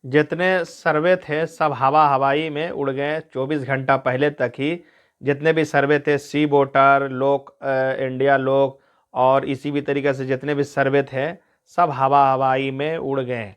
जितने सर्वे थे सब हवा हवाई में उड़ गए 24 घंटा पहले तक ही। जितने भी सर्वे थे, सी वोटर, लोक इंडिया लोक और इसी भी तरीके से जितने भी सर्वे थे सब हवा हवाई में उड़ गए।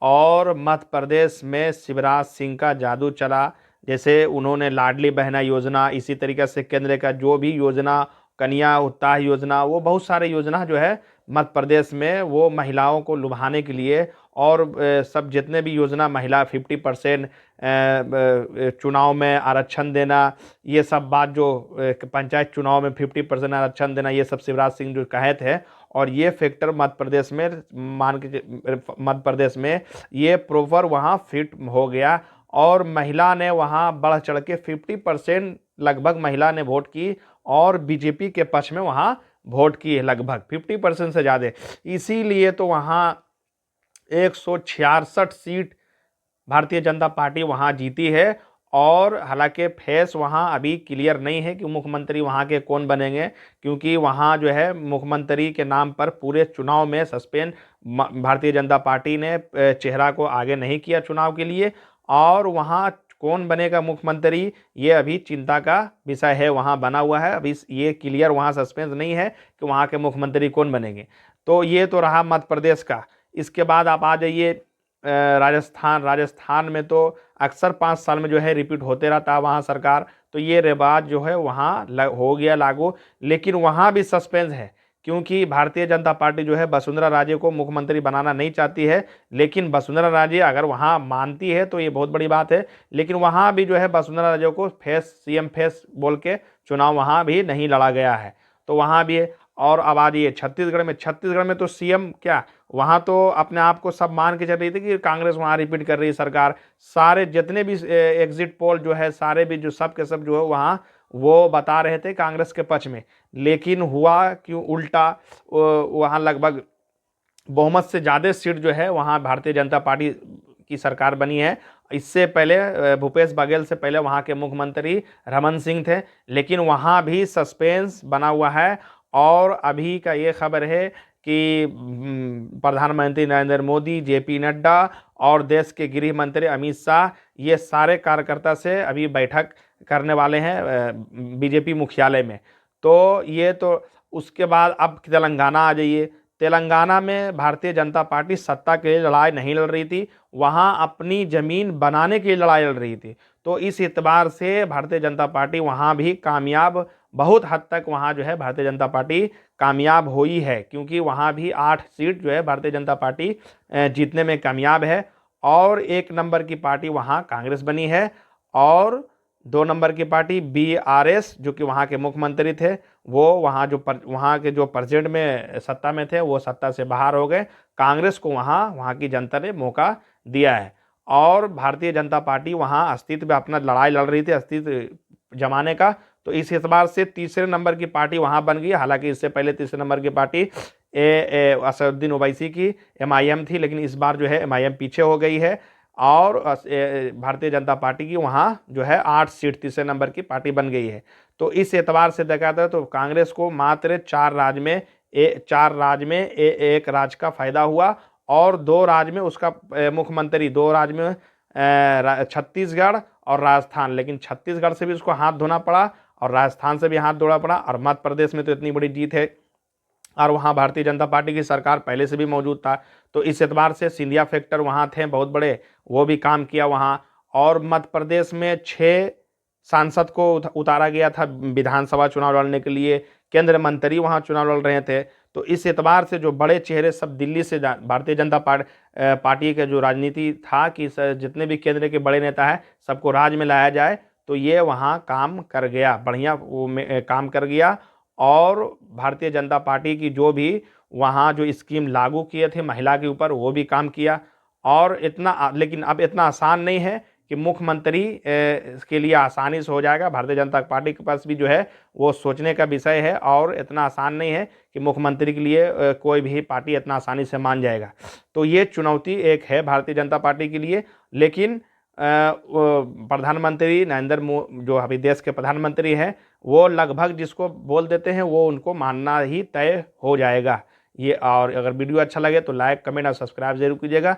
और मध्य प्रदेश में शिवराज सिंह का जादू चला। जैसे उन्होंने लाडली बहना योजना, इसी तरीके से केंद्र का जो भी योजना, कन्या उत्थान योजना, वो बहुत सारे योजना जो है मध्य प्रदेश में वो महिलाओं को लुभाने के लिए। और सब जितने भी योजना, महिला 50% चुनाव में आरक्षण देना, ये सब बात जो पंचायत चुनाव में 50% आरक्षण देना, ये सब शिवराज सिंह जो कहे थे। और ये फैक्टर मध्य प्रदेश में मध्य प्रदेश में ये प्रॉपर वहाँ फिट हो गया। और महिला ने वहाँ बढ़ चढ़ के 50% लगभग महिला ने वोट की और बीजेपी के पक्ष में वहाँ वोट की है, लगभग 50% से ज़्यादा। इसीलिए तो वहाँ 166 सीट भारतीय जनता पार्टी वहाँ जीती है। और हालांकि फेस वहाँ अभी क्लियर नहीं है कि मुख्यमंत्री वहाँ के कौन बनेंगे, क्योंकि वहाँ जो है मुख्यमंत्री के नाम पर पूरे चुनाव में सस्पेंड भारतीय जनता पार्टी ने चेहरा को आगे नहीं किया चुनाव के लिए। और वहाँ कौन बनेगा मुख्यमंत्री, ये अभी चिंता का विषय है, वहाँ बना हुआ है। अभी ये क्लियर वहाँ सस्पेंस नहीं है कि वहाँ के मुख्यमंत्री कौन बनेंगे। तो ये तो रहा मध्य प्रदेश का। इसके बाद आप आ जाइए राजस्थान। राजस्थान में तो अक्सर 5 साल में जो है रिपीट होते रहता है वहाँ सरकार। तो ये रिवाज जो है वहाँ हो गया लागू, लेकिन वहाँ भी सस्पेंस है, क्योंकि भारतीय जनता पार्टी जो है वसुंधरा राजे को मुख्यमंत्री बनाना नहीं चाहती है। लेकिन वसुंधरा राजे अगर वहाँ मानती है तो ये बहुत बड़ी बात है। लेकिन वहाँ भी जो है वसुंधरा राजे को सीएम फेस बोल के चुनाव वहाँ भी नहीं लड़ा गया है, तो वहाँ भी है। और अब आ जाइए छत्तीसगढ़ में तो सीएम क्या, वहाँ तो अपने आप को सब मान के चल रही थी कि कांग्रेस वहाँ रिपीट कर रही है सरकार। सारे जितने भी एग्जिट पोल जो है, सारे भी जो सब के सब जो है वहाँ वो बता रहे थे कांग्रेस के पक्ष में। लेकिन हुआ क्यों उल्टा, वहाँ लगभग बहुमत से ज़्यादा सीट जो है वहाँ भारतीय जनता पार्टी की सरकार बनी है। इससे पहले भूपेश बघेल से पहले वहाँ के मुख्यमंत्री रमन सिंह थे, लेकिन वहाँ भी सस्पेंस बना हुआ है। और अभी का ये खबर है कि प्रधानमंत्री नरेंद्र मोदी, जेपी नड्डा और देश के गृह मंत्री अमित शाह, ये सारे कार्यकर्ता से अभी बैठक करने वाले हैं बीजेपी मुख्यालय में। तो ये तो उसके बाद अब तेलंगाना आ जाइए। तेलंगाना में भारतीय जनता पार्टी सत्ता के लिए लड़ाई नहीं लड़ रही थी, वहाँ अपनी ज़मीन बनाने के लिए लड़ाई लड़ रही थी। तो इस एतबार से भारतीय जनता पार्टी वहाँ भी कामयाब, बहुत हद तक वहाँ जो है भारतीय जनता पार्टी कामयाब हुई है, क्योंकि वहाँ भी 8 सीट जो है भारतीय जनता पार्टी जीतने में कामयाब है। और 1 नंबर की पार्टी वहाँ कांग्रेस बनी है। और 2 नंबर की पार्टी बीआरएस, जो कि वहाँ के मुख्यमंत्री थे, वो वहाँ के जो प्रेसिडेंट में सत्ता में थे वो सत्ता से बाहर हो गए। कांग्रेस को वहाँ की जनता ने मौका दिया है। और भारतीय जनता पार्टी वहाँ अस्तित्व में अपना लड़ाई लड़ रही थी, अस्तित्व जमाने का। तो इस एतबार से तीसरे नंबर की पार्टी वहाँ बन गई। हालांकि इससे पहले तीसरे नंबर की पार्टी असदुद्दीन ओवैसी की एमआईएम थी, लेकिन इस बार जो है एमआईएम पीछे हो गई है। और भारतीय जनता पार्टी की वहाँ जो है 8 सीट, तीसरे नंबर की पार्टी बन गई है। तो इस एतबार से देखा जाए तो कांग्रेस को मात्र 4 राज्य में 1 राज्य का फायदा हुआ। और 2 राज्य में उसका मुख्यमंत्री, 2 राज्य में छत्तीसगढ़ और राजस्थान, लेकिन छत्तीसगढ़ से भी उसको हाथ धोना पड़ा और राजस्थान से भी हाथ धोना पड़ा। और मध्य प्रदेश में तो इतनी बड़ी जीत है और वहाँ भारतीय जनता पार्टी की सरकार पहले से भी मौजूद था। तो इस एतबार से सिंधिया फैक्टर वहाँ थे बहुत बड़े, वो भी काम किया वहाँ। और मध्य प्रदेश में 6 सांसद को उतारा गया था विधानसभा चुनाव लड़ने के लिए, केंद्रीय मंत्री वहाँ चुनाव लड़ रहे थे। तो इस एतबार से जो बड़े चेहरे सब दिल्ली से भारतीय जनता पार्टी के जो राजनीति था कि जितने भी केंद्र के बड़े नेता हैं सबको राज्य में लाया जाए, तो ये वहाँ काम कर गया, बढ़िया वो काम कर गया। और भारतीय जनता पार्टी की जो भी वहाँ जो स्कीम लागू किए थे महिला के ऊपर, वो भी काम किया। और इतना, लेकिन अब इतना आसान नहीं है कि मुख्यमंत्री के लिए आसानी से हो जाएगा। भारतीय जनता पार्टी के पास भी जो है वो सोचने का विषय है, और इतना आसान नहीं है कि मुख्यमंत्री के लिए कोई भी पार्टी इतना आसानी से मान जाएगा। तो ये चुनौती एक है भारतीय जनता पार्टी के लिए। लेकिन प्रधानमंत्री जो अभी देश के प्रधानमंत्री हैं, वो लगभग जिसको बोल देते हैं वो उनको मानना ही तय हो जाएगा ये। और अगर वीडियो अच्छा लगे तो लाइक, कमेंट और सब्सक्राइब जरूर कीजिएगा।